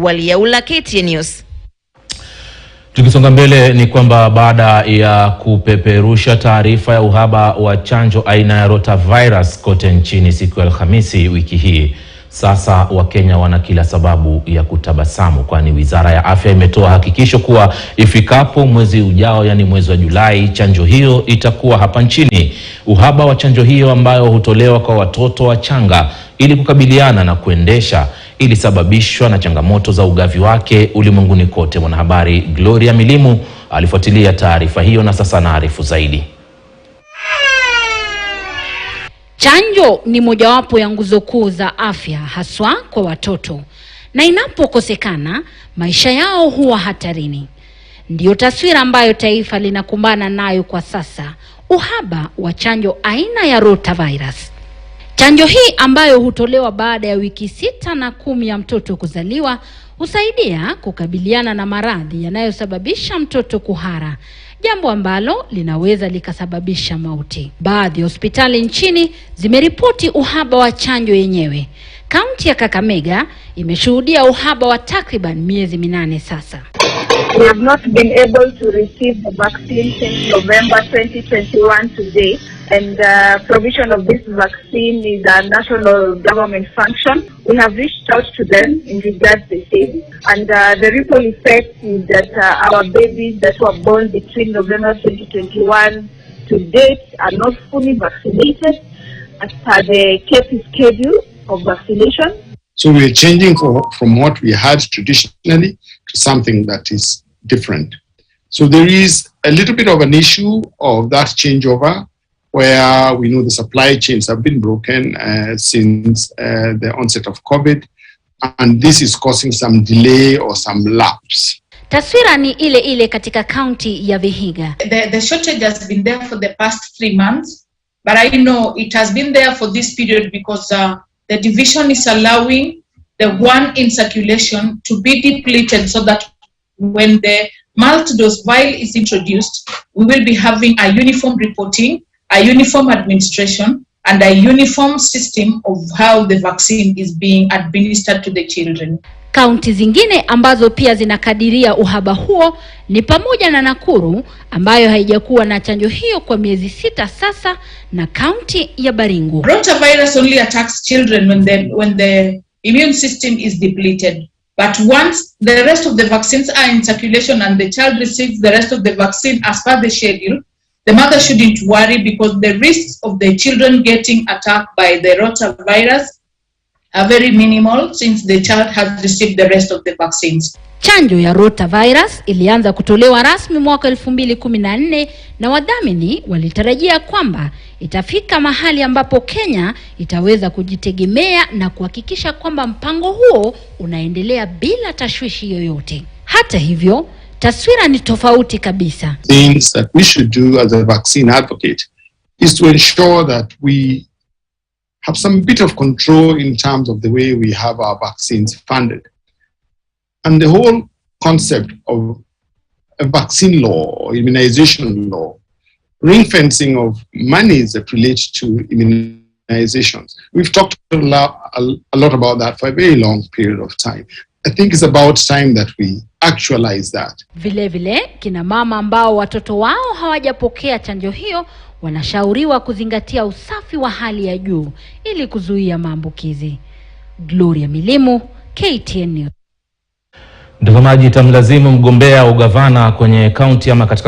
Waliaula KTN News. Tukisonga mbele ni kwamba baada ya kupeperusha taarifa ya uhaba wa chanjo aina ya Rotavirus kote nchini siku ya Alhamisi wiki hii, sasa Wakenya wana kila sababu ya kutabasamu, kwani Wizara ya Afya imetoa hakikisho kuwa ifikapo mwezi ujao, yani mwezi wa Julai, chanjo hiyo itakuwa hapa nchini. Uhaba wa chanjo hiyo ambayo hutolewa kwa watoto wachanga ili kukabiliana na kuendesha ilisababishwa na changamoto za ugavi wake ulimwenguni kote. Mwanahabari Gloria Milimu alifuatilia taarifa hiyo na sasa anaarifu zaidi. Chanjo ni mojawapo ya nguzo kuu za afya haswa kwa watoto, na inapokosekana maisha yao huwa hatarini. Ndiyo taswira ambayo taifa linakumbana nayo kwa sasa, uhaba wa chanjo aina ya Rotavirus. Chanjo hii ambayo hutolewa baada ya wiki 6 na 10 ya mtoto kuzaliwa husaidia kukabiliana na maradhi yanayosababisha mtoto kuhara, jambo ambalo linaweza likasababisha mauti. Baadhi ya hospitali nchini zimeripoti uhaba wa chanjo yenyewe. Kaunti ya Kakamega imeshuhudia uhaba wa takriban miezi 8 sasa. We have not been able to receive the vaccine since November 2021 to date, and provision of this vaccine is a national government function. We have reached out to them in regards to the same, and the ripple effect is that our babies that were born between November 2021 to date are not fully vaccinated as per the KP schedule of vaccination. So we are changing from what we had traditionally to something that is different. So there is a little bit of an issue of that changeover, where we know the supply chains have been broken since the onset of COVID, and this is causing some delay or some lapse. Taswira ni ile katika kaunti ya Vihiga. The shortage has been there for the past 3 months, but I know it has been there for this period because the division is allowing the one in circulation to be depleted, so that when the multi-dose vial is introduced, we will be having a uniform reporting, a uniform administration, and a uniform system of how the vaccine is being administered to the children. Kaunti zingine ambazo pia zinakadiria uhaba huo ni pamoja na Nakuru ambayo haijakuwa na chanjo hiyo kwa miezi 6 sasa, na kaunti ya Baringo. Rotavirus only attacks children when the immune system is depleted. But once the rest of the vaccines are in circulation and the child receives the rest of the vaccine as per the schedule, the mother shouldn't worry, because the risks of the children getting attacked by the rotavirus are very minimal since the child has received the rest of the vaccines. Chanjo ya Rotavirus ilianza kutolewa rasmi mwaka 2014, na wadhamini walitarajia kwamba itafika mahali ambapo Kenya itaweza kujitegemea na kuhakikisha kwamba mpango huo unaendelea bila tashwishi yoyote. Hata hivyo, taswira ni tofauti kabisa. Things that we should do as a vaccine advocate is to ensure that we have some bit of control in terms of the way we have our vaccines funded. And the whole concept of a vaccine law or immunization law, ring fencing of monies that relate to immunizations. We've talked a lot about that for a very long period of time. I think it's about time that we actualize that. Vile kina mama ambao watoto wao hawajapokea chanjo hiyo wanashauriwa kuzingatia usafi wa hali ya juu ili kuzuia maambukizi. Gloria Milimu, KTN News. Mtazamaji, tamlazimu mgombea ugavana kwenye kaunti ama katika